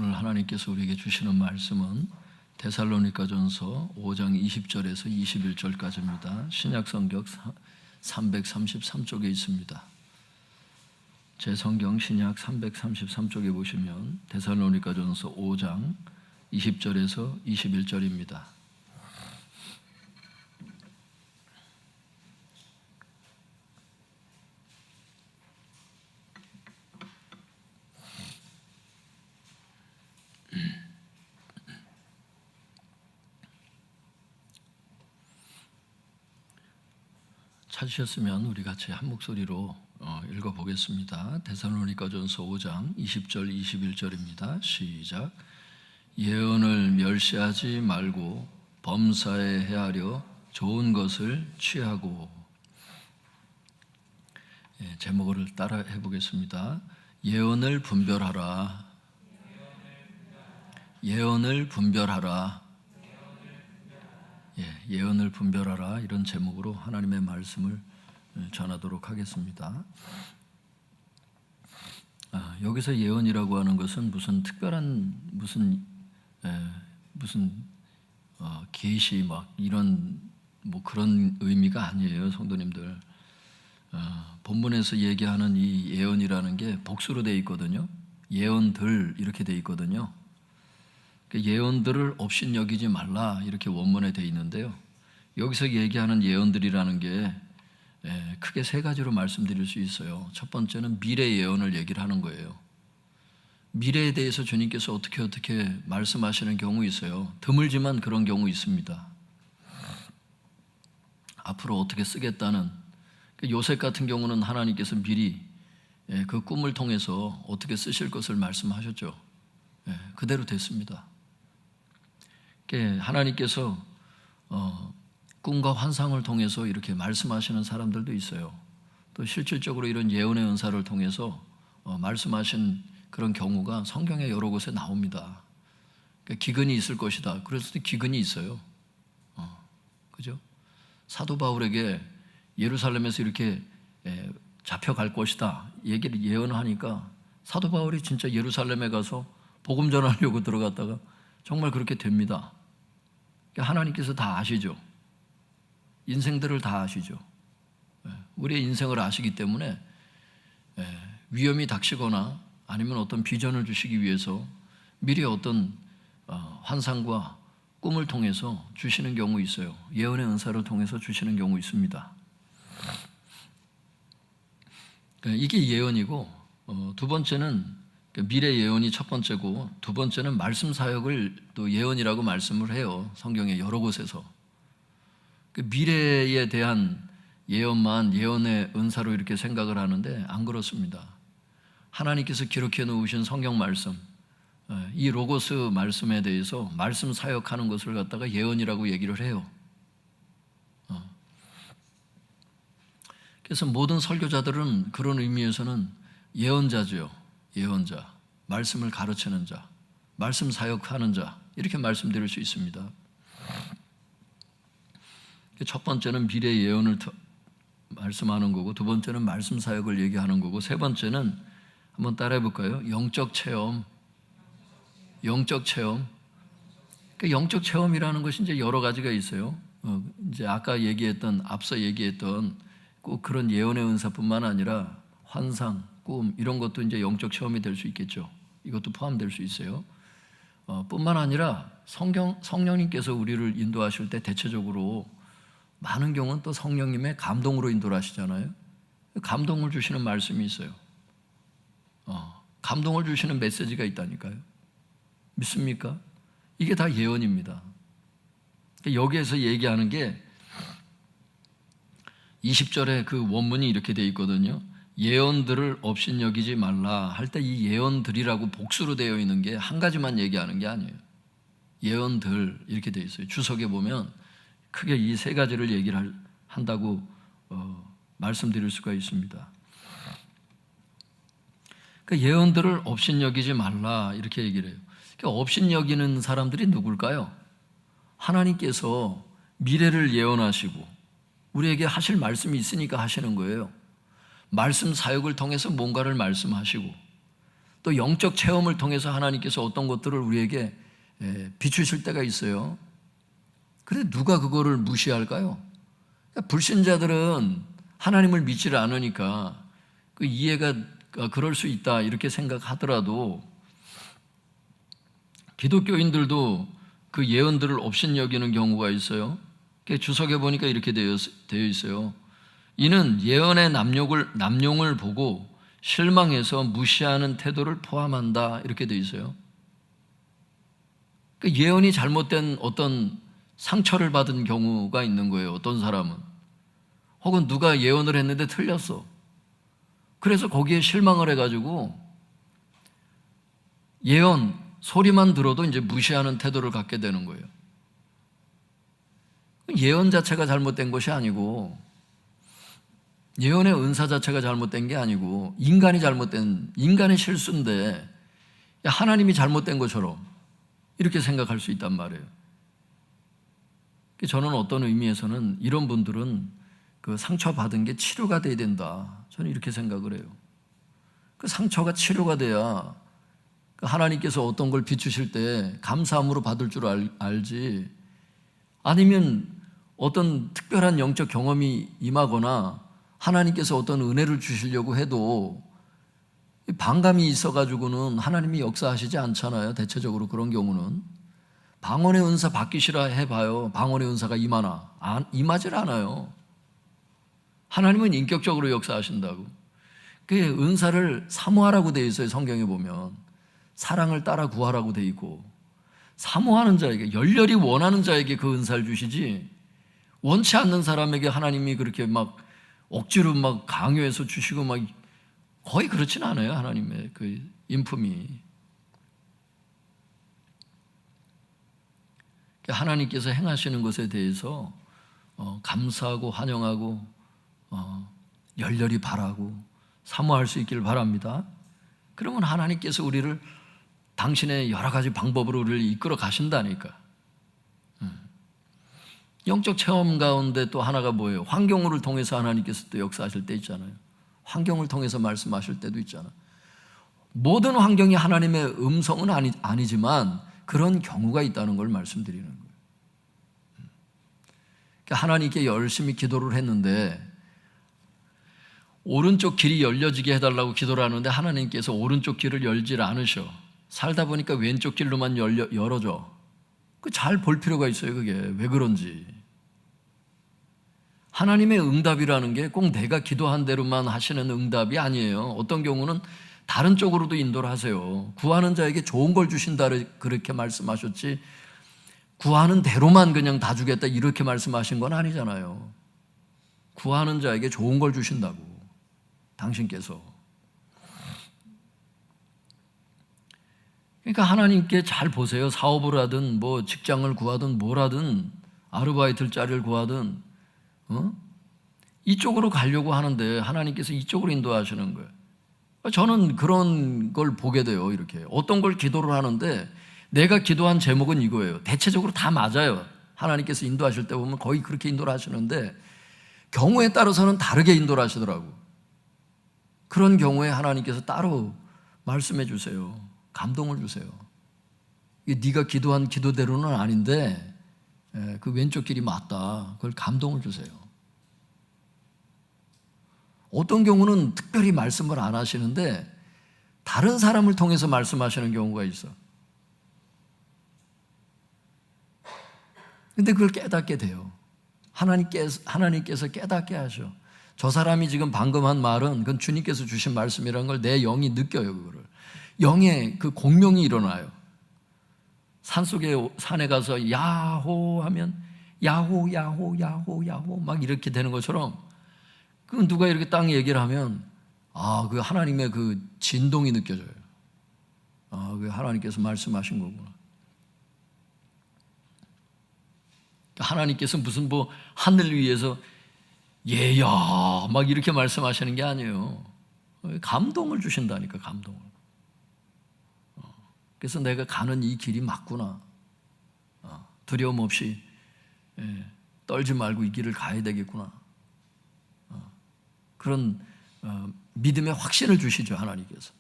오늘 하나님께서 우리에게 주시는 말씀은 데살로니가전서 5장 20절에서 21절까지입니다. 신약성경 333쪽에 있습니다. 제 성경 신약 333쪽에 보시면 데살로니가전서 5장 20절에서 21절입니다. 찾으셨으면 우리 같이 한 목소리로 읽어보겠습니다. 데살로니가전서 5장 20절 21절입니다. 시작. 예언을 멸시하지 말고 범사에 헤아려 좋은 것을 취하고. 제목을 따라 해보겠습니다. 예언을 분별하라. 예언을 분별하라. 예언을 분별하라, 이런 제목으로 하나님의 말씀을 전하도록 하겠습니다. 여기서 예언이라고 하는 것은 무슨 특별한 무슨 계시 막 이런 그런 의미가 아니에요, 성도님들. 본문에서 얘기하는 이 예언이라는 게 복수로 되어 있거든요. 예언들 이렇게 되어 있거든요. 예언들을 업신여기지 말라, 이렇게 원문에 되어 있는데요. 여기서 얘기하는 예언들이라는 게 크게 세 가지로 말씀드릴 수 있어요. 첫 번째는 미래 예언을 얘기를 하는 거예요. 미래에 대해서 주님께서 어떻게 말씀하시는 경우 있어요. 드물지만 그런 경우 있습니다. 앞으로 어떻게 쓰겠다는, 요셉 같은 경우는 하나님께서 미리 그 꿈을 통해서 어떻게 쓰실 것을 말씀하셨죠. 그대로 됐습니다. 하나님께서 꿈과 환상을 통해서 이렇게 말씀하시는 사람들도 있어요. 또 실질적으로 이런 예언의 은사를 통해서 말씀하신 그런 경우가 성경의 여러 곳에 나옵니다. 기근이 있을 것이다. 그래서 기근이 있어요. 그죠? 사도 바울에게 예루살렘에서 이렇게 잡혀갈 것이다 얘기를 예언하니까 사도 바울이 진짜 예루살렘에 가서 복음 전하려고 들어갔다가 정말 그렇게 됩니다. 하나님께서 다 아시죠. 인생들을 다 아시죠. 우리의 인생을 아시기 때문에 위험이 닥치거나 아니면 어떤 비전을 주시기 위해서 미리 어떤 환상과 꿈을 통해서 주시는 경우 있어요. 예언의 은사를 통해서 주시는 경우 있습니다. 이게 예언이고, 두 번째는 미래 예언이 첫 번째고, 두 번째는 말씀 사역을 또 예언이라고 말씀을 해요. 성경의 여러 곳에서. 미래에 대한 예언만 예언의 은사로 이렇게 생각을 하는데 안 그렇습니다. 하나님께서 기록해 놓으신 성경 말씀, 이 로고스 말씀에 대해서 말씀 사역하는 것을 갖다가 예언이라고 얘기를 해요. 그래서 모든 설교자들은 그런 의미에서는 예언자죠. 예언자, 말씀을 가르치는 자, 말씀 사역하는 자, 이렇게 말씀드릴 수 있습니다. 첫 번째는 미래 예언을 말씀하는 거고, 두 번째는 말씀 사역을 얘기하는 거고, 세 번째는 한번 따라해 볼까요? 영적 체험. 영적 체험. 영적 체험이라는 것이 이제 여러 가지가 있어요. 이제 앞서 얘기했던 꼭 그런 예언의 은사뿐만 아니라 환상, 꿈, 이런 것도 이제 영적 체험이 될 수 있겠죠. 이것도 포함될 수 있어요. 뿐만 아니라 성령님께서 우리를 인도하실 때 대체적으로 많은 경우는 또 성령님의 감동으로 인도를 하시잖아요. 감동을 주시는 말씀이 있어요. 감동을 주시는 메시지가 있다니까요. 믿습니까? 이게 다 예언입니다. 여기에서 얘기하는 게 20절에 그 원문이 이렇게 되어 있거든요. 예언들을 업신여기지 말라 할 때 이 예언들이라고 복수로 되어 있는 게 한 가지만 얘기하는 게 아니에요. 예언들 이렇게 되어 있어요. 주석에 보면 크게 이 세 가지를 얘기를 한다고 말씀드릴 수가 있습니다. 그러니까 예언들을 업신여기지 말라 이렇게 얘기를 해요. 그러니까 업신여기는 사람들이 누굴까요? 하나님께서 미래를 예언하시고 우리에게 하실 말씀이 있으니까 하시는 거예요. 말씀 사역을 통해서 뭔가를 말씀하시고, 또 영적 체험을 통해서 하나님께서 어떤 것들을 우리에게 비추실 때가 있어요. 그런데 누가 그거를 무시할까요? 그러니까 불신자들은 하나님을 믿지를 않으니까 그 이해가 그럴 수 있다 이렇게 생각하더라도 기독교인들도 그 예언들을 업신여기는 경우가 있어요. 주석에 보니까 이렇게 되어 있어요. 이는 예언의 남용을 보고 실망해서 무시하는 태도를 포함한다 이렇게 되어 있어요. 예언이 잘못된 어떤 상처를 받은 경우가 있는 거예요. 어떤 사람은 혹은 누가 예언을 했는데 틀렸어. 그래서 거기에 실망을 해가지고 예언 소리만 들어도 이제 무시하는 태도를 갖게 되는 거예요. 예언 자체가 잘못된 것이 아니고 예언의 은사 자체가 잘못된 게 아니고 인간의 실수인데 하나님이 잘못된 것처럼 이렇게 생각할 수 있단 말이에요. 저는 어떤 의미에서는 이런 분들은 그 상처받은 게 치료가 돼야 된다. 저는 이렇게 생각을 해요. 그 상처가 치료가 돼야 하나님께서 어떤 걸 비추실 때 감사함으로 받을 줄 알지, 아니면 어떤 특별한 영적 경험이 임하거나 하나님께서 어떤 은혜를 주시려고 해도 반감이 있어가지고는 하나님이 역사하시지 않잖아요. 대체적으로 그런 경우는 방언의 은사 받기시라 해봐요. 방언의 은사가 임하질 않아요. 하나님은 인격적으로 역사하신다고. 그 은사를 사모하라고 되어 있어요. 성경에 보면 사랑을 따라 구하라고 되어 있고, 사모하는 자에게, 열렬히 원하는 자에게 그 은사를 주시지 원치 않는 사람에게 하나님이 그렇게 막 억지로 막 강요해서 주시고 막 거의 그렇진 않아요. 하나님의 그 인품이. 하나님께서 행하시는 것에 대해서 감사하고 환영하고 열렬히 바라고 사모할 수 있기를 바랍니다. 그러면 하나님께서 우리를 당신의 여러 가지 방법으로 우리를 이끌어 가신다니까. 영적 체험 가운데 또 하나가 뭐예요? 환경을 통해서 하나님께서 또 역사하실 때 있잖아요. 환경을 통해서 말씀하실 때도 있잖아요. 모든 환경이 하나님의 음성은 아니지만 그런 경우가 있다는 걸 말씀드리는 거예요. 그러니까 하나님께 열심히 기도를 했는데 오른쪽 길이 열려지게 해달라고 기도를 하는데 하나님께서 오른쪽 길을 열질 않으셔. 살다 보니까 왼쪽 길로만 열어줘. 잘 볼 필요가 있어요. 그게 왜 그런지. 하나님의 응답이라는 게 꼭 내가 기도한 대로만 하시는 응답이 아니에요. 어떤 경우는 다른 쪽으로도 인도를 하세요. 구하는 자에게 좋은 걸 주신다 그렇게 말씀하셨지, 구하는 대로만 그냥 다 주겠다 이렇게 말씀하신 건 아니잖아요. 구하는 자에게 좋은 걸 주신다고, 당신께서. 그러니까 하나님께 잘 보세요. 사업을 하든 뭐 직장을 구하든 뭘 하든 아르바이트 자리를 구하든 이쪽으로 가려고 하는데 하나님께서 이쪽으로 인도하시는 거예요. 저는 그런 걸 보게 돼요. 이렇게 어떤 걸 기도를 하는데 내가 기도한 제목은 이거예요. 대체적으로 다 맞아요. 하나님께서 인도하실 때 보면 거의 그렇게 인도를 하시는데 경우에 따라서는 다르게 인도를 하시더라고. 그런 경우에 하나님께서 따로 말씀해 주세요. 감동을 주세요. 네가 기도한 기도대로는 아닌데 그 왼쪽 길이 맞다. 그걸 감동을 주세요. 어떤 경우는 특별히 말씀을 안 하시는데 다른 사람을 통해서 말씀하시는 경우가 있어. 근데 그걸 깨닫게 돼요. 하나님께서 깨닫게 하셔. 저 사람이 지금 방금 한 말은 그건 주님께서 주신 말씀이라는 걸 내 영이 느껴요. 그거를. 영의 그 공명이 일어나요. 산에 가서 야호 하면 야호 야호 야호 야호 막 이렇게 되는 것처럼, 그 누가 이렇게 딱 얘기를 하면 그 하나님의 그 진동이 느껴져요. 그 하나님께서 말씀하신 거구나. 하나님께서 무슨 뭐 하늘 위에서 예야 막 이렇게 말씀하시는 게 아니에요. 감동을 주신다니까, 감동을. 그래서 내가 가는 이 길이 맞구나. 두려움 없이 떨지 말고 이 길을 가야 되겠구나. 그런 믿음의 확신을 주시죠, 하나님께서.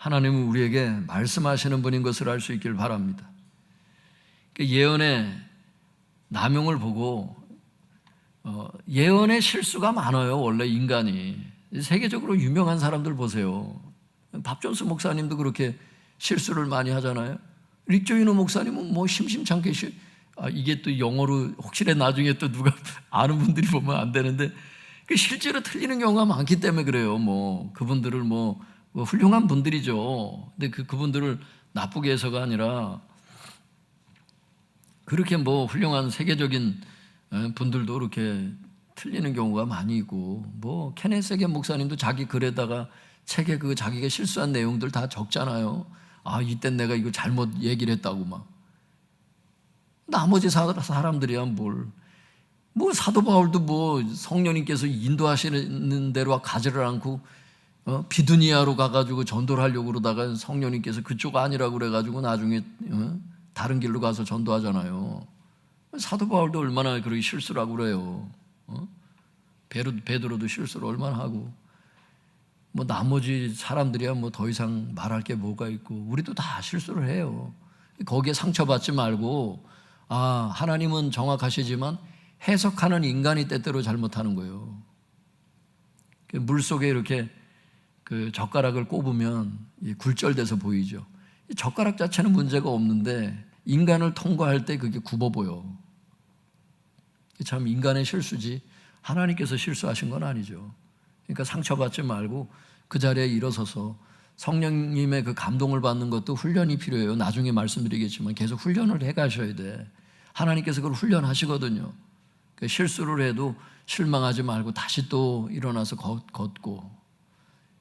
하나님은 우리에게 말씀하시는 분인 것을 알 수 있길 바랍니다. 예언의 남용을 보고 예언의 실수가 많아요. 원래 인간이. 세계적으로 유명한 사람들 보세요. 밥 존스 목사님도 그렇게 실수를 많이 하잖아요. 릭 조이너 목사님은 뭐 심심찮게 이게 또 영어로 혹시나 나중에 또 누가 아는 분들이 보면 안 되는데 실제로 틀리는 경우가 많기 때문에 그래요. 뭐 그분들을 뭐 훌륭한 분들이죠. 근데 그분들을 나쁘게 해서가 아니라 그렇게 뭐 훌륭한 세계적인 분들도 그렇게 틀리는 경우가 많이 있고, 뭐 케네스 해겐 목사님도 자기 글에다가 책에 그 자기가 실수한 내용들 다 적잖아요. 아, 이땐 내가 이거 잘못 얘기를 했다고 막. 나머지 사람들이야 뭐 사도 바울도 뭐 성령님께서 인도하시는 대로 가지를 않고 비두니아로 가가지고 전도를 하려고 그러다가 성령님께서 그쪽 아니라고 그래가지고 나중에 다른 길로 가서 전도하잖아요. 사도 바울도 얼마나 그렇게 실수를 하고 그래요. 베드로도 실수를 얼마나 하고, 뭐 나머지 사람들이야 뭐 더 이상 말할 게 뭐가 있고, 우리도 다 실수를 해요. 거기에 상처받지 말고, 아, 하나님은 정확하시지만 해석하는 인간이 때때로 잘못하는 거예요. 물 속에 이렇게 그 젓가락을 꼽으면 굴절돼서 보이죠. 젓가락 자체는 문제가 없는데 인간을 통과할 때 그게 굽어 보여. 참 인간의 실수지 하나님께서 실수하신 건 아니죠. 그러니까 상처받지 말고 그 자리에 일어서서 성령님의 그 감동을 받는 것도 훈련이 필요해요. 나중에 말씀드리겠지만 계속 훈련을 해 가셔야 돼. 하나님께서 그걸 훈련하시거든요. 그러니까 실수를 해도 실망하지 말고 다시 또 일어나서 걷고,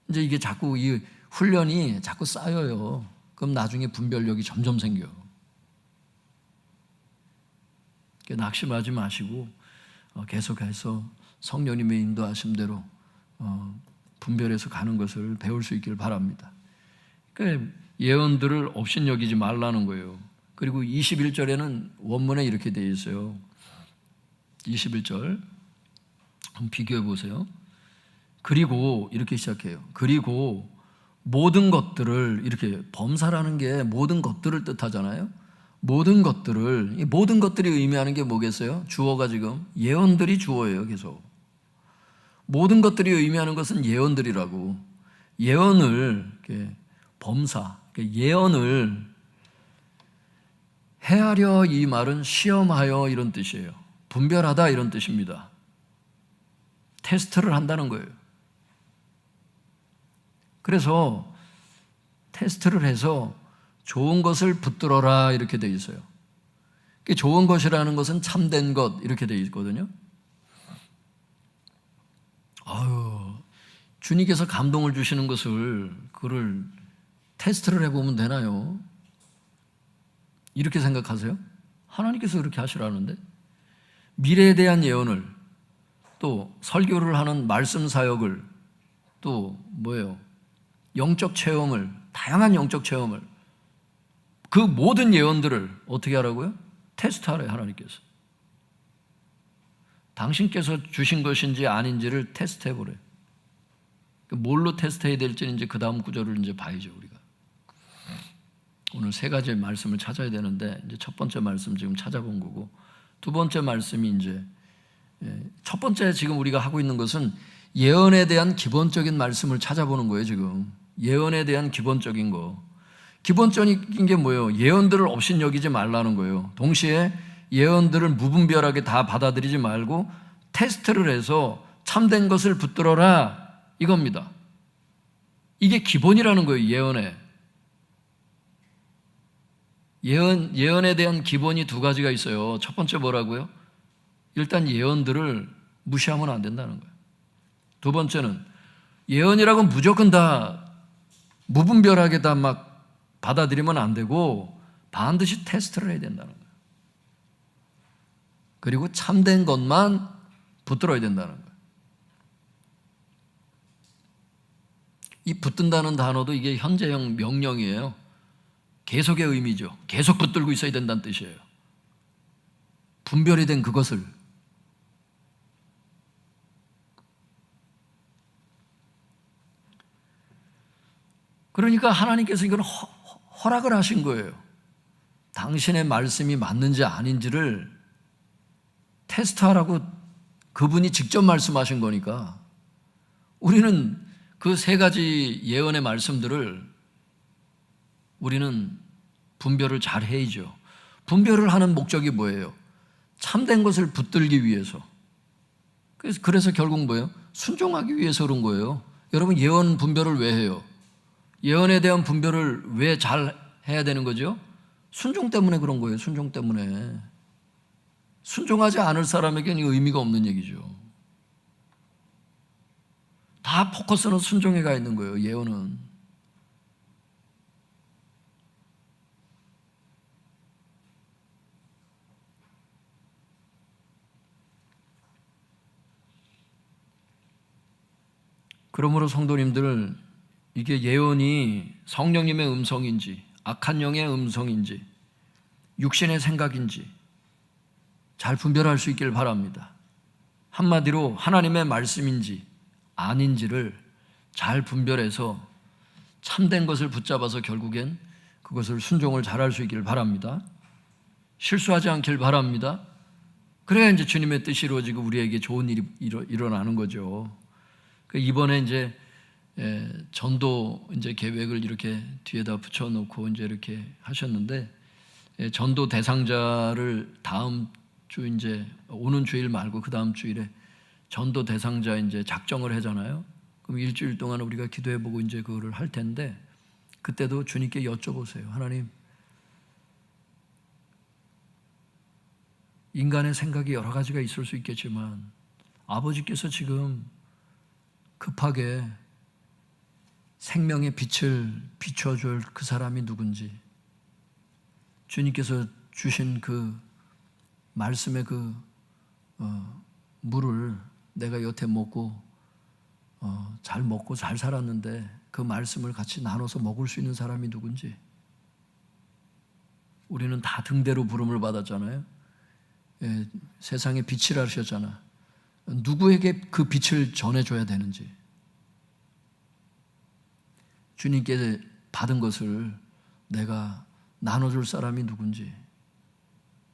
이제 이게 자꾸 이 훈련이 자꾸 쌓여요. 그럼 나중에 분별력이 점점 생겨요. 그러니까 낙심하지 마시고 계속해서 성령님의 인도하심대로 분별해서 가는 것을 배울 수 있기를 바랍니다. 그러니까 예언들을 업신여기지 말라는 거예요. 그리고 21절에는 원문에 이렇게 되어 있어요. 21절 한번 비교해 보세요. 그리고 이렇게 시작해요. 그리고 모든 것들을, 이렇게 범사라는 게 모든 것들을 뜻하잖아요. 모든 것들을, 이 모든 것들이 의미하는 게 뭐겠어요? 주어가 지금 예언들이 주어예요. 계속 모든 것들이 의미하는 것은 예언들이라고. 예언을 이렇게 범사, 예언을 헤아려, 이 말은 시험하여 이런 뜻이에요. 분별하다 이런 뜻입니다. 테스트를 한다는 거예요. 그래서 테스트를 해서 좋은 것을 붙들어라 이렇게 되어 있어요. 좋은 것이라는 것은 참된 것 이렇게 되어 있거든요. 아유, 주님께서 감동을 주시는 것을 그걸 테스트를 해보면 되나요? 이렇게 생각하세요? 하나님께서 그렇게 하시라는데, 미래에 대한 예언을, 또 설교를 하는 말씀 사역을, 또 뭐예요? 영적 체험을, 다양한 영적 체험을, 그 모든 예언들을 어떻게 하라고요? 테스트하래요. 하나님께서 당신께서 주신 것인지 아닌지를 테스트해보래요. 뭘로 테스트해야 될지는 이제 그 다음 구절을 이제 봐야죠. 우리가 오늘 세 가지의 말씀을 찾아야 되는데, 이제 첫 번째 말씀 지금 찾아본 거고, 두 번째 말씀이 이제, 첫 번째 지금 우리가 하고 있는 것은 예언에 대한 기본적인 말씀을 찾아보는 거예요. 지금 예언에 대한 기본적인 거, 기본적인 게 뭐예요? 예언들을 업신여기지 말라는 거예요. 동시에 예언들을 무분별하게 다 받아들이지 말고 테스트를 해서 참된 것을 붙들어라 이겁니다. 이게 기본이라는 거예요. 예언에 대한 기본이 두 가지가 있어요. 첫 번째 뭐라고요? 일단 예언들을 무시하면 안 된다는 거예요. 두 번째는 예언이라고 무조건 다 무분별하게 다 막 받아들이면 안 되고 반드시 테스트를 해야 된다는 거예요. 그리고 참된 것만 붙들어야 된다는 거예요. 이 붙든다는 단어도 이게 현재형 명령이에요. 계속의 의미죠. 계속 붙들고 있어야 된다는 뜻이에요. 분별이 된 그것을. 그러니까 하나님께서 이걸 허락을 하신 거예요. 당신의 말씀이 맞는지 아닌지를 테스트하라고 그분이 직접 말씀하신 거니까 우리는 그 세 가지 예언의 말씀들을 우리는 분별을 잘 해야죠. 분별을 하는 목적이 뭐예요? 참된 것을 붙들기 위해서. 그래서 결국 뭐예요? 순종하기 위해서 그런 거예요. 여러분, 예언 분별을 왜 해요? 예언에 대한 분별을 왜 잘 해야 되는 거죠? 순종 때문에 그런 거예요. 순종 때문에. 순종하지 않을 사람에게는 의미가 없는 얘기죠. 다 포커스는 순종에 가 있는 거예요. 예언은. 그러므로 성도님들, 이게 예언이 성령님의 음성인지 악한 영의 음성인지 육신의 생각인지 잘 분별할 수 있길 바랍니다. 한마디로 하나님의 말씀인지 아닌지를 잘 분별해서 참된 것을 붙잡아서 결국엔 그것을 순종을 잘할 수 있길 바랍니다. 실수하지 않길 바랍니다. 그래야 이제 주님의 뜻이 이루어지고 우리에게 좋은 일이 일어나는 거죠. 이번에 이제 전도 이제 계획을 이렇게 뒤에다 붙여놓고 이제 이렇게 하셨는데, 전도 대상자를 다음 주 이제 오는 주일 말고 그 다음 주일에 전도 대상자 이제 작정을 하잖아요. 그럼 일주일 동안 우리가 기도해보고 이제 그거를 할 텐데, 그때도 주님께 여쭤보세요. 하나님, 인간의 생각이 여러 가지가 있을 수 있겠지만 아버지께서 지금 급하게 생명의 빛을 비춰줄 그 사람이 누군지, 주님께서 주신 그 말씀의 그 물을 내가 여태 먹고 잘 먹고 잘 살았는데 그 말씀을 같이 나눠서 먹을 수 있는 사람이 누군지. 우리는 다 등대로 부름을 받았잖아요. 세상에 빛이라 하셨잖아. 누구에게 그 빛을 전해줘야 되는지, 주님께 받은 것을 내가 나눠줄 사람이 누군지,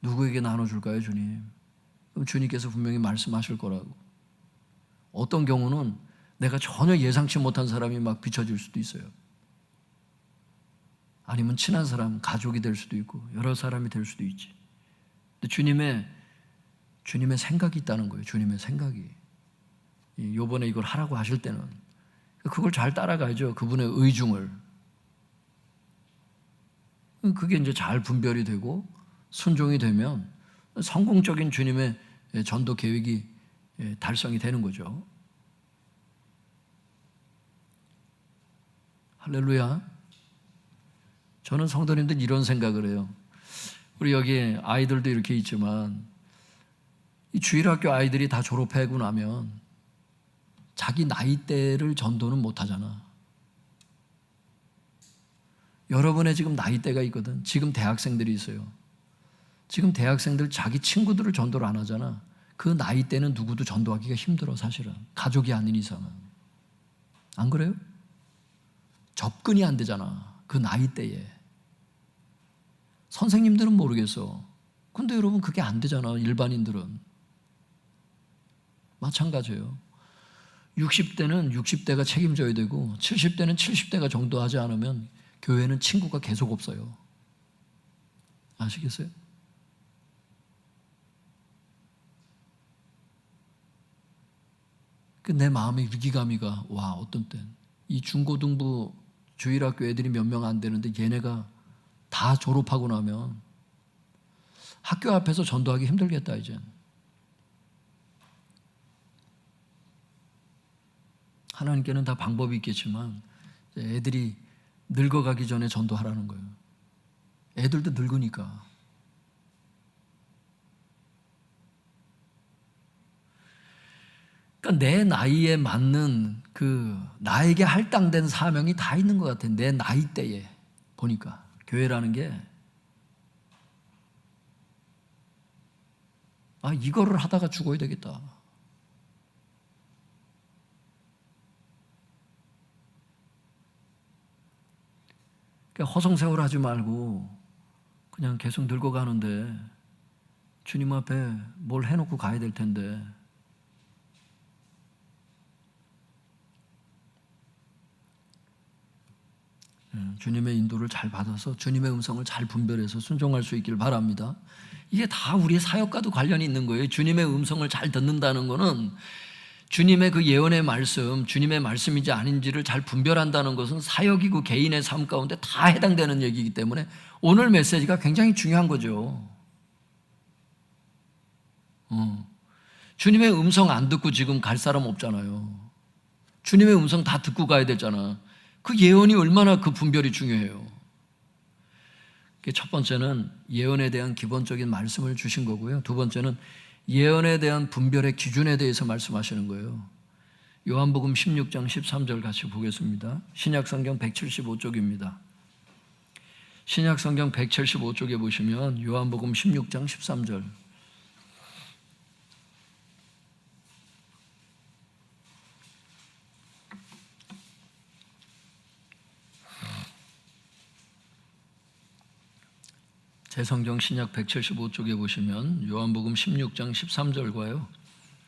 누구에게 나눠줄까요, 주님? 그럼 주님께서 분명히 말씀하실 거라고. 어떤 경우는 내가 전혀 예상치 못한 사람이 막 비춰질 수도 있어요. 아니면 친한 사람, 가족이 될 수도 있고 여러 사람이 될 수도 있지. 근데 주님의 생각이 있다는 거예요. 주님의 생각이. 요번에 이걸 하라고 하실 때는 그걸 잘 따라가야죠. 그분의 의중을. 그게 이제 잘 분별이 되고 순종이 되면 성공적인 주님의 전도 계획이 달성이 되는 거죠. 할렐루야. 저는 성도님들 이런 생각을 해요. 우리 여기 아이들도 이렇게 있지만 이 주일학교 아이들이 다 졸업하고 나면 자기 나이대를 전도는 못하잖아. 여러분의 지금 나이대가 있거든. 지금 대학생들이 있어요. 지금 대학생들 자기 친구들을 전도를 안 하잖아. 그 나이대는 누구도 전도하기가 힘들어. 사실은 가족이 아닌 이상은. 안 그래요? 접근이 안 되잖아. 그 나이대에. 선생님들은 모르겠어. 근데 여러분 그게 안 되잖아. 일반인들은. 마찬가지예요. 60대는 60대가 책임져야 되고 70대는 70대가 전도하지 않으면 교회는 친구가 계속 없어요. 아시겠어요? 내 마음의 위기감이가 와, 어떤 땐 이 중고등부 주일학교 애들이 몇 명 안 되는데 얘네가 다 졸업하고 나면 학교 앞에서 전도하기 힘들겠다. 이젠 하나님께는 다 방법이 있겠지만 애들이 늙어가기 전에 전도하라는 거예요. 애들도 늙으니까. 그러니까 내 나이에 맞는 그 나에게 할당된 사명이 다 있는 것 같아요. 내 나이대에 보니까 교회라는 게 이거를 하다가 죽어야 되겠다. 허송세월 하지 말고 그냥 계속 늙어가는데 주님 앞에 뭘 해놓고 가야 될 텐데 주님의 인도를 잘 받아서 주님의 음성을 잘 분별해서 순종할 수 있길 바랍니다. 이게 다 우리의 사역과도 관련이 있는 거예요. 주님의 음성을 잘 듣는다는 것은 주님의 그 예언의 말씀, 주님의 말씀인지 아닌지를 잘 분별한다는 것은 사역이고 개인의 삶 가운데 다 해당되는 얘기이기 때문에 오늘 메시지가 굉장히 중요한 거죠. 주님의 음성 안 듣고 지금 갈 사람 없잖아요. 주님의 음성 다 듣고 가야 되잖아. 그 예언이 얼마나 그 분별이 중요해요. 첫 번째는 예언에 대한 기본적인 말씀을 주신 거고요. 두 번째는 예언에 대한 분별의 기준에 대해서 말씀하시는 거예요. 요한복음 16장 13절 같이 보겠습니다. 신약성경 175쪽입니다. 신약성경 175쪽에 보시면 요한복음 16장 13절. 제 성경 신약 175쪽에 보시면 요한복음 16장 13절과요.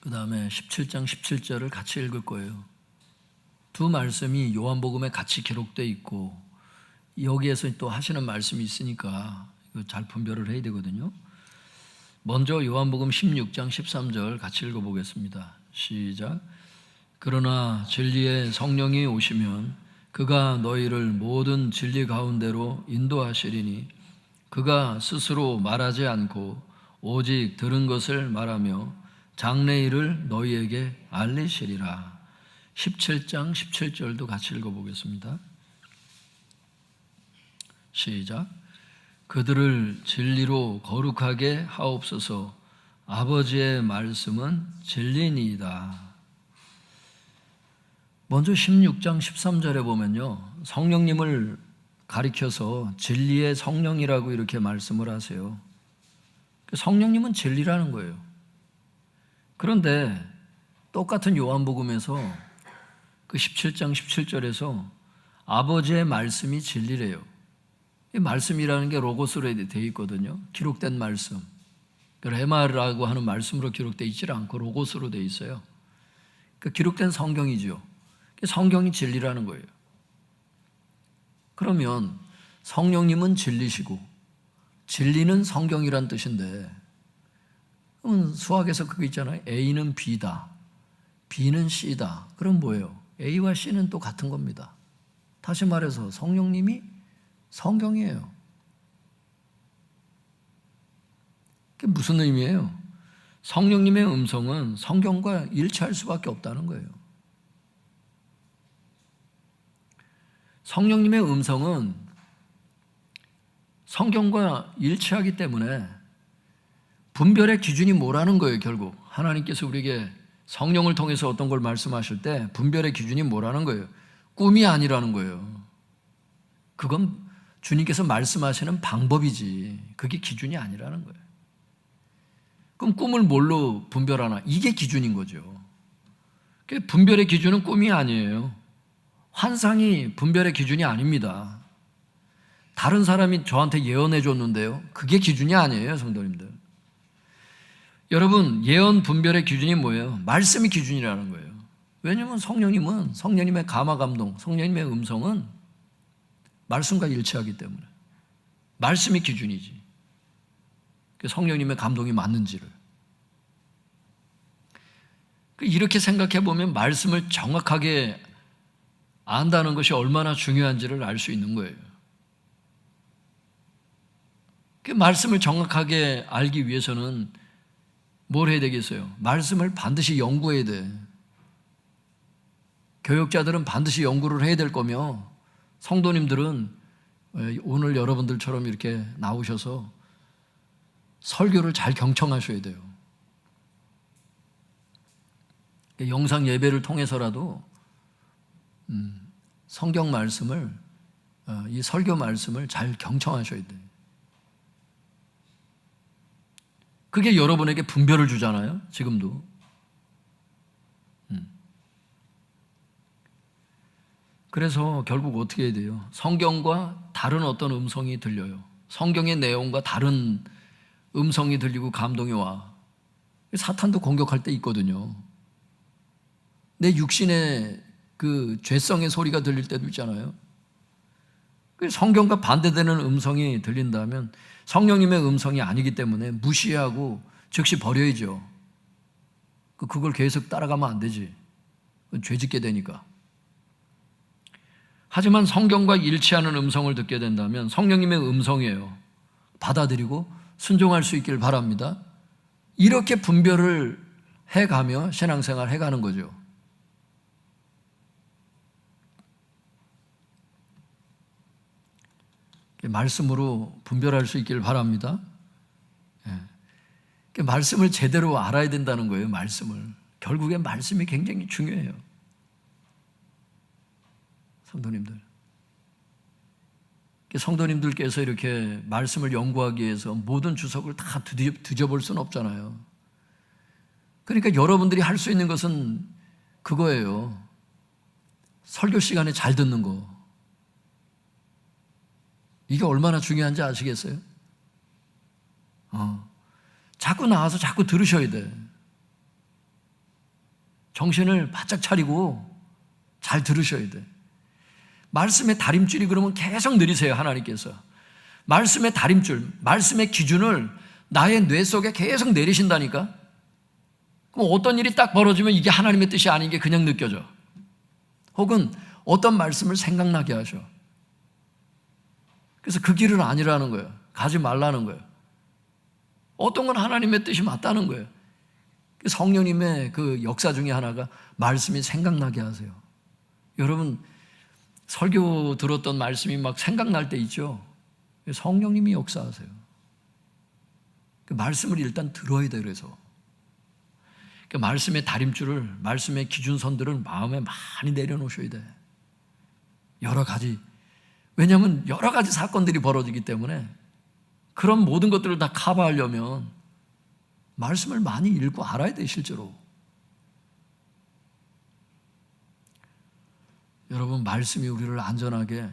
그 다음에 17장 17절을 같이 읽을 거예요. 두 말씀이 요한복음에 같이 기록되어 있고 여기에서 또 하시는 말씀이 있으니까 이거 잘 분별을 해야 되거든요. 먼저 요한복음 16장 13절 같이 읽어보겠습니다. 시작. 그러나 진리의 성령이 오시면 그가 너희를 모든 진리 가운데로 인도하시리니 그가 스스로 말하지 않고 오직 들은 것을 말하며 장래일을 너희에게 알리시리라. 17장 17절도 같이 읽어보겠습니다. 시작. 그들을 진리로 거룩하게 하옵소서. 아버지의 말씀은 진리니이다. 먼저 16장 13절에 보면요, 성령님을 가리켜서 진리의 성령이라고 이렇게 말씀을 하세요. 성령님은 진리라는 거예요. 그런데 똑같은 요한복음에서 그 17장 17절에서 아버지의 말씀이 진리래요. 이 말씀이라는 게 로고스로 되어 있거든요. 기록된 말씀. 레마라고 하는 말씀으로 기록되어 있지 않고 로고스로 되어 있어요. 그 기록된 성경이죠. 성경이 진리라는 거예요. 그러면 성령님은 진리시고 진리는 성경이란 뜻인데, 수학에서 그거 있잖아요. A는 B다, B는 C다. 그럼 뭐예요? A와 C는 또 같은 겁니다. 다시 말해서 성령님이 성경이에요. 그게 무슨 의미예요? 성령님의 음성은 성경과 일치할 수밖에 없다는 거예요. 성령님의 음성은 성경과 일치하기 때문에 분별의 기준이 뭐라는 거예요. 결국 하나님께서 우리에게 성령을 통해서 어떤 걸 말씀하실 때 분별의 기준이 뭐라는 거예요? 꿈이 아니라는 거예요. 그건 주님께서 말씀하시는 방법이지 그게 기준이 아니라는 거예요. 그럼 꿈을 뭘로 분별하나? 이게 기준인 거죠. 분별의 기준은 꿈이 아니에요. 환상이 분별의 기준이 아닙니다. 다른 사람이 저한테 예언해 줬는데요, 그게 기준이 아니에요. 성도님들, 여러분, 예언 분별의 기준이 뭐예요? 말씀이 기준이라는 거예요. 왜냐하면 성령님의 감화 감동, 성령님의 음성은 말씀과 일치하기 때문에 말씀이 기준이지, 성령님의 감동이 맞는지를. 이렇게 생각해 보면 말씀을 정확하게 안다는 것이 얼마나 중요한지를 알 수 있는 거예요. 그 말씀을 정확하게 알기 위해서는 뭘 해야 되겠어요? 말씀을 반드시 연구해야 돼. 교역자들은 반드시 연구를 해야 될 거며, 성도님들은 오늘 여러분들처럼 이렇게 나오셔서 설교를 잘 경청하셔야 돼요. 영상 예배를 통해서라도 성경 말씀을, 이 설교 말씀을 잘 경청하셔야 돼요. 그게 여러분에게 분별을 주잖아요. 지금도. 그래서 결국 어떻게 해야 돼요? 성경과 다른 어떤 음성이 들려요. 성경의 내용과 다른 음성이 들리고 감동이 와. 사탄도 공격할 때 있거든요. 내 육신의 그 죄성의 소리가 들릴 때도 있잖아요. 성경과 반대되는 음성이 들린다면 성령님의 음성이 아니기 때문에 무시하고 즉시 버려야죠. 그걸 계속 따라가면 안 되지. 죄 짓게 되니까. 하지만 성경과 일치하는 음성을 듣게 된다면 성령님의 음성이에요. 받아들이고 순종할 수 있길 바랍니다. 이렇게 분별을 해가며 신앙생활 해가는 거죠. 말씀으로 분별할 수 있길 바랍니다. 말씀을 제대로 알아야 된다는 거예요. 말씀을. 결국에 말씀이 굉장히 중요해요. 성도님들. 성도님들께서 이렇게 말씀을 연구하기 위해서 모든 주석을 다 뒤져볼 수는 없잖아요. 그러니까 여러분들이 할 수 있는 것은 그거예요. 설교 시간에 잘 듣는 거. 이게 얼마나 중요한지 아시겠어요? 자꾸 나와서 자꾸 들으셔야 돼. 정신을 바짝 차리고 잘 들으셔야 돼. 말씀의 다림줄이 그러면 계속 느리세요. 하나님께서 말씀의 다림줄, 말씀의 기준을 나의 뇌 속에 계속 내리신다니까. 그럼 어떤 일이 딱 벌어지면 이게 하나님의 뜻이 아닌 게 그냥 느껴져. 혹은 어떤 말씀을 생각나게 하셔. 그래서 그 길은 아니라는 거예요. 가지 말라는 거예요. 어떤 건 하나님의 뜻이 맞다는 거예요. 성령님의 그 역사 중에 하나가 말씀이 생각나게 하세요. 여러분 설교 들었던 말씀이 막 생각날 때 있죠. 성령님이 역사하세요. 그 말씀을 일단 들어야 돼. 그래서 그 말씀의 다림줄을, 말씀의 기준선들을 마음에 많이 내려놓으셔야 돼. 여러 가지. 왜냐하면 여러 가지 사건들이 벌어지기 때문에 그런 모든 것들을 다 커버하려면 말씀을 많이 읽고 알아야 돼. 실제로 여러분 말씀이 우리를 안전하게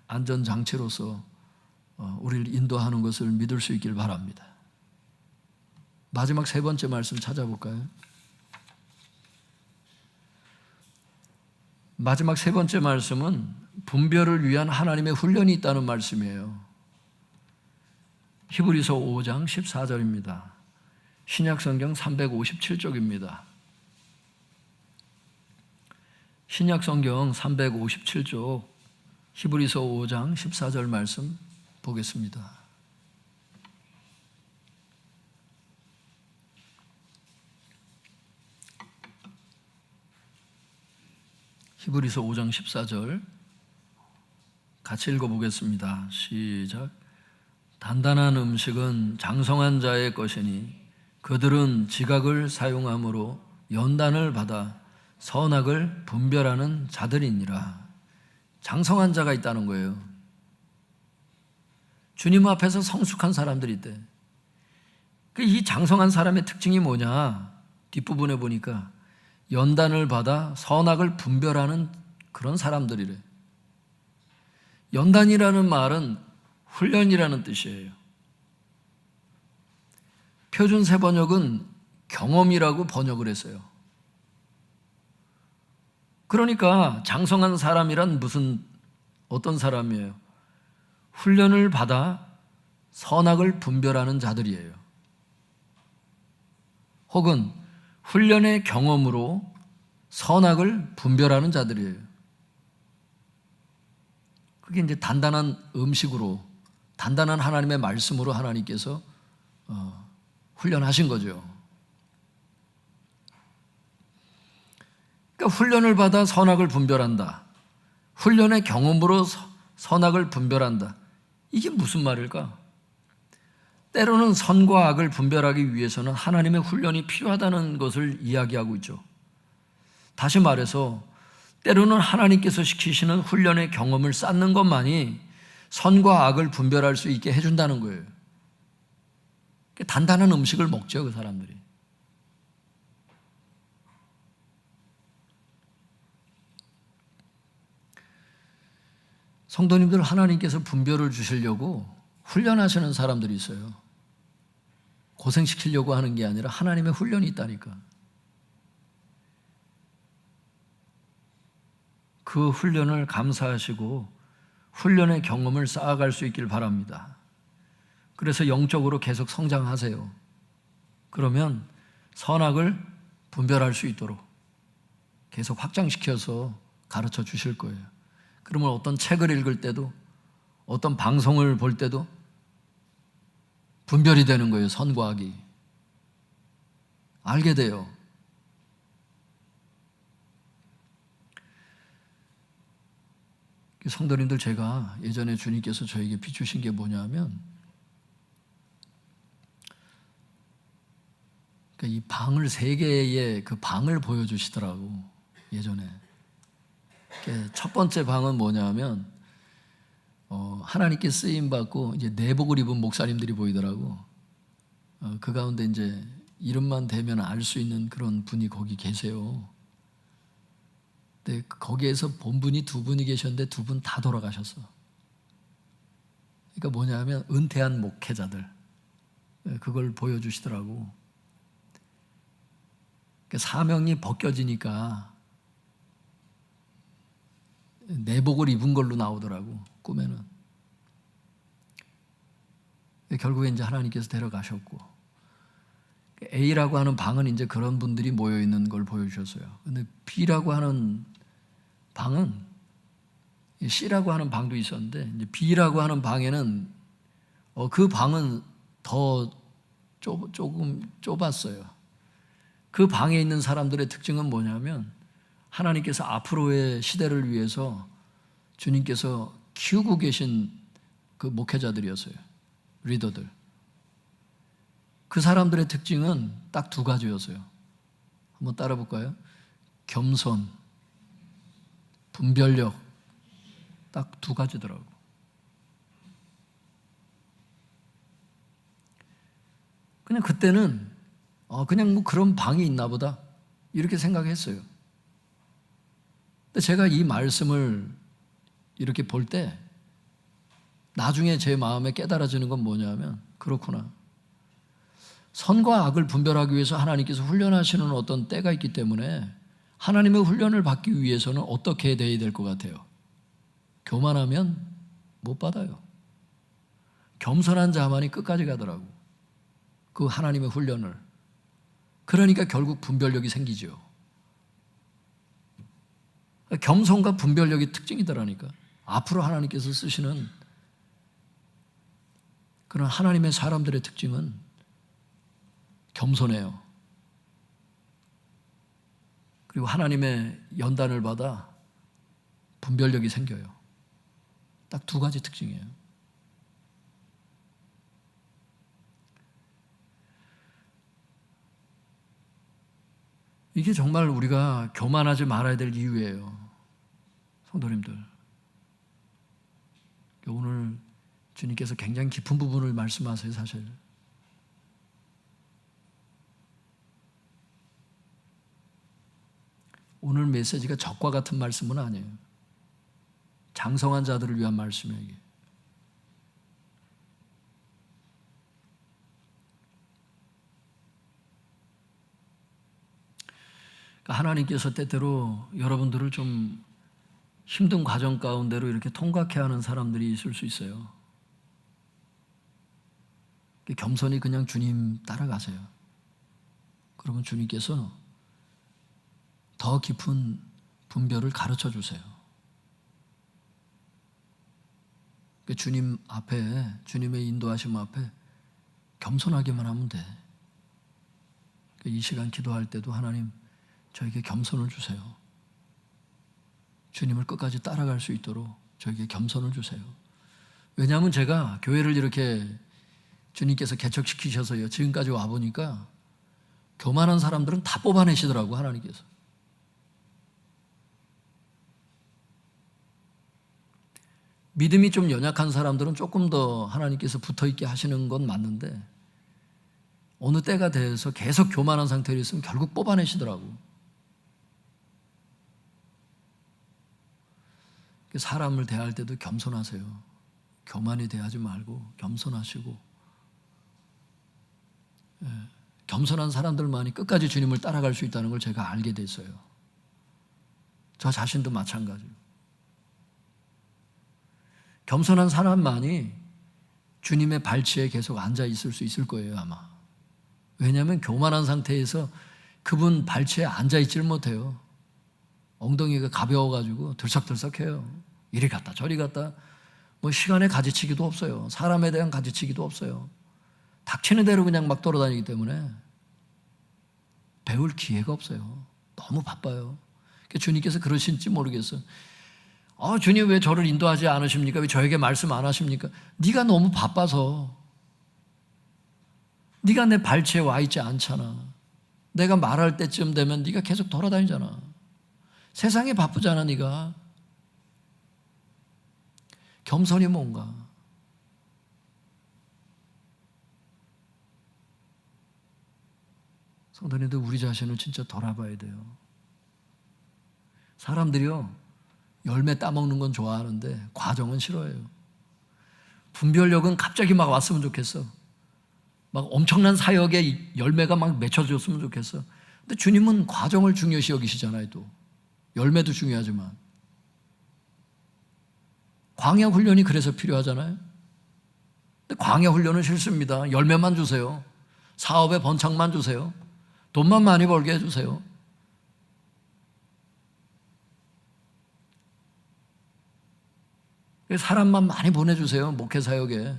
안전장치로서 우리를 인도하는 것을 믿을 수 있길 바랍니다. 마지막 세 번째 말씀 찾아볼까요? 마지막 세 번째 말씀은 분별을 위한 하나님의 훈련이 있다는 말씀이에요. 히브리서 5장 14절입니다. 신약성경 357쪽입니다. 신약성경 357쪽 히브리서 5장 14절 말씀 보겠습니다. 히브리서 5장 14절 같이 읽어보겠습니다. 시작. 단단한 음식은 장성한 자의 것이니 그들은 지각을 사용함으로 연단을 받아 선악을 분별하는 자들이니라. 장성한 자가 있다는 거예요. 주님 앞에서 성숙한 사람들이 있대. 이 장성한 사람의 특징이 뭐냐? 뒷부분에 보니까 연단을 받아 선악을 분별하는 그런 사람들이래. 연단이라는 말은 훈련이라는 뜻이에요. 표준 세번역은 경험이라고 번역을 했어요. 그러니까 장성한 사람이란 어떤 사람이에요? 훈련을 받아 선악을 분별하는 자들이에요. 혹은 훈련의 경험으로 선악을 분별하는 자들이에요. 그게 이제 단단한 음식으로, 단단한 하나님의 말씀으로 하나님께서 훈련하신 거죠. 그러니까 훈련을 받아 선악을 분별한다. 훈련의 경험으로 선악을 분별한다. 이게 무슨 말일까? 때로는 선과 악을 분별하기 위해서는 하나님의 훈련이 필요하다는 것을 이야기하고 있죠. 다시 말해서 때로는 하나님께서 시키시는 훈련의 경험을 쌓는 것만이 선과 악을 분별할 수 있게 해준다는 거예요. 단단한 음식을 먹죠, 그 사람들이. 성도님들 하나님께서 분별을 주시려고 훈련하시는 사람들이 있어요. 고생시키려고 하는 게 아니라 하나님의 훈련이 있다니까. 그 훈련을 감사하시고 훈련의 경험을 쌓아갈 수 있길 바랍니다. 그래서 영적으로 계속 성장하세요. 그러면 선악을 분별할 수 있도록 계속 확장시켜서 가르쳐 주실 거예요. 그러면 어떤 책을 읽을 때도 어떤 방송을 볼 때도 분별이 되는 거예요. 선과 악이. 알게 돼요. 성도님들, 제가 예전에 주님께서 저에게 비추신 게 뭐냐면 이 방을 세 개의 그 방을 보여주시더라고. 예전에 첫 번째 방은 뭐냐면 하나님께 쓰임 받고 이제 내복을 입은 목사님들이 보이더라고. 그 가운데 이제 이름만 대면 알 수 있는 그런 분이 거기 계세요. 근데 거기에서 본분이 두 분이 계셨는데 두 분 다 돌아가셨어. 그러니까 뭐냐면 은퇴한 목회자들, 그걸 보여주시더라고. 사명이 벗겨지니까 내복을 입은 걸로 나오더라고, 꿈에는. 결국에 이제 하나님께서 데려가셨고, A라고 하는 방은 이제 그런 분들이 모여 있는 걸 보여주셨어요. 근데 B라고 하는 방은, C라고 하는 방도 있었는데 이제 B라고 하는 방에는 그 방은 더 조금 좁았어요. 그 방에 있는 사람들의 특징은 뭐냐면 하나님께서 앞으로의 시대를 위해서 주님께서 키우고 계신 그 목회자들이었어요. 리더들. 그 사람들의 특징은 딱 두 가지였어요. 한번 따라 볼까요? 겸손, 분별력, 딱 두 가지더라고. 그냥 그때는 그냥 뭐 그런 방이 있나 보다 이렇게 생각했어요. 근데 제가 이 말씀을 이렇게 볼 때 나중에 제 마음에 깨달아지는 건 뭐냐면, 그렇구나. 선과 악을 분별하기 위해서 하나님께서 훈련하시는 어떤 때가 있기 때문에 하나님의 훈련을 받기 위해서는 어떻게 돼야 될 것 같아요? 교만하면 못 받아요. 겸손한 자만이 끝까지 가더라고, 그 하나님의 훈련을. 그러니까 결국 분별력이 생기죠. 겸손과 분별력이 특징이더라니까. 앞으로 하나님께서 쓰시는 그런 하나님의 사람들의 특징은 겸손해요. 그리고 하나님의 연단을 받아 분별력이 생겨요. 딱 두 가지 특징이에요. 이게 정말 우리가 교만하지 말아야 될 이유예요. 성도님들, 오늘 주님께서 굉장히 깊은 부분을 말씀하세요. 사실 오늘 메시지가 적과 같은 말씀은 아니에요. 장성한 자들을 위한 말씀이에요. 이게. 하나님께서 때때로 여러분들을 좀 힘든 과정 가운데로 이렇게 통과케 하는 사람들이 있을 수 있어요. 겸손히 그냥 주님 따라가세요. 그러면 주님께서 더 깊은 분별을 가르쳐 주세요. 주님 앞에, 주님의 인도하심 앞에 겸손하게만 하면 돼. 이 시간 기도할 때도 하나님, 저에게 겸손을 주세요. 주님을 끝까지 따라갈 수 있도록 저에게 겸손을 주세요. 왜냐하면 제가 교회를 이렇게 주님께서 개척시키셔서요, 지금까지 와보니까 교만한 사람들은 다 뽑아내시더라고, 하나님께서. 믿음이 좀 연약한 사람들은 조금 더 하나님께서 붙어있게 하시는 건 맞는데, 어느 때가 돼서 계속 교만한 상태로 있으면 결국 뽑아내시더라고. 사람을 대할 때도 겸손하세요. 교만히 대하지 말고 겸손하시고, 겸손한 사람들만이 끝까지 주님을 따라갈 수 있다는 걸 제가 알게 됐어요. 저 자신도 마찬가지예요. 겸손한 사람만이 주님의 발치에 계속 앉아 있을 수 있을 거예요, 아마. 왜냐하면 교만한 상태에서 그분 발치에 앉아 있질 못해요. 엉덩이가 가벼워가지고 들썩들썩해요. 이리 갔다 저리 갔다. 뭐 시간에 가지치기도 없어요. 사람에 대한 가지치기도 없어요. 닥치는 대로 그냥 막 돌아다니기 때문에 배울 기회가 없어요. 너무 바빠요. 주님께서 그러신지 모르겠어요. 주님 왜 저를 인도하지 않으십니까? 왜 저에게 말씀 안 하십니까? 네가 너무 바빠서. 네가 내 발치에 와 있지 않잖아. 내가 말할 때쯤 되면 네가 계속 돌아다니잖아. 세상에 바쁘잖아, 네가. 겸손이 뭔가? 성도님들, 우리 자신을 진짜 돌아봐야 돼요. 사람들이요, 열매 따먹는 건 좋아하는데 과정은 싫어해요. 분별력은 갑자기 막 왔으면 좋겠어. 막 엄청난 사역에 열매가 막 맺혀졌으면 좋겠어. 근데 주님은 과정을 중요시 여기시잖아요. 또 열매도 중요하지만 광야 훈련이 그래서 필요하잖아요. 근데 광야 훈련은 싫습니다. 열매만 주세요. 사업에 번창만 주세요. 돈만 많이 벌게 해주세요. 사람만 많이 보내주세요. 목회사역에.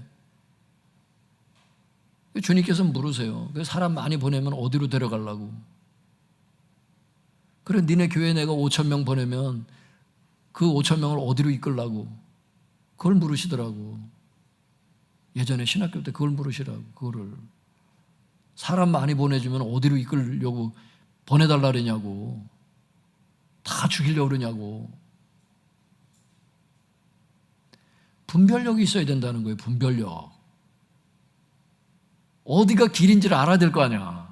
주님께서 물으세요. 사람 많이 보내면 어디로 데려가려고? 그래, 니네 교회에 내가 5,000명 보내면 그 5,000명을 어디로 이끌라고? 그걸 물으시더라고. 예전에 신학교 때 그걸 물으시라고. 그거를. 사람 많이 보내주면 어디로 이끌려고 보내달라 그러냐고. 다 죽이려고 그러냐고. 분별력이 있어야 된다는 거예요. 분별력. 어디가 길인지를 알아야 될 거 아니야.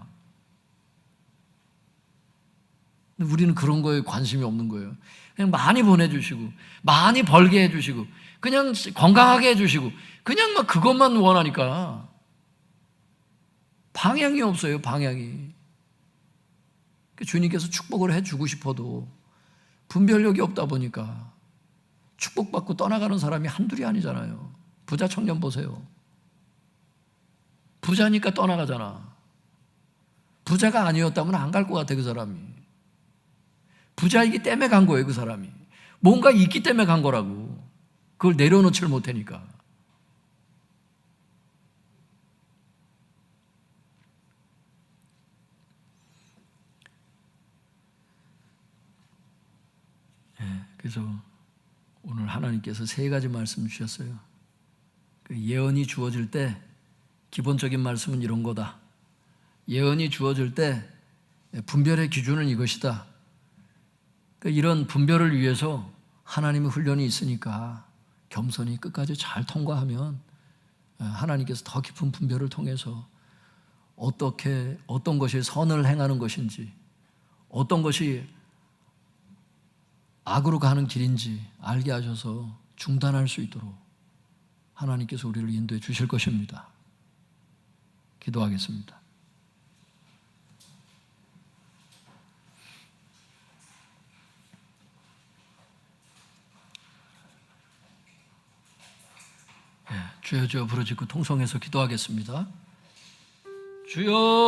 근데 우리는 그런 거에 관심이 없는 거예요. 그냥 많이 보내주시고, 많이 벌게 해주시고, 그냥 건강하게 해주시고, 그냥 막 그것만 원하니까 방향이 없어요. 방향이. 주님께서 축복을 해주고 싶어도 분별력이 없다 보니까 축복받고 떠나가는 사람이 한둘이 아니잖아요. 부자 청년 보세요. 부자니까 떠나가잖아. 부자가 아니었다면 안 갈 것 같아, 그 사람이. 부자이기 때문에 간 거예요, 그 사람이. 뭔가 있기 때문에 간 거라고. 그걸 내려놓지를 못하니까. 그래서 오늘 하나님께서 3가지 말씀 주셨어요. 예언이 주어질 때 기본적인 말씀은 이런 거다. 예언이 주어질 때 분별의 기준은 이것이다. 이런 분별을 위해서 하나님의 훈련이 있으니까 겸손히 끝까지 잘 통과하면 하나님께서 더 깊은 분별을 통해서 어떤 것이 선을 행하는 것인지, 어떤 것이 악으로 가는 길인지 알게 하셔서 중단할 수 있도록 하나님께서 우리를 인도해 주실 것입니다. 기도하겠습니다. 주여 주여 부르짖고 통성해서 기도하겠습니다. 주여.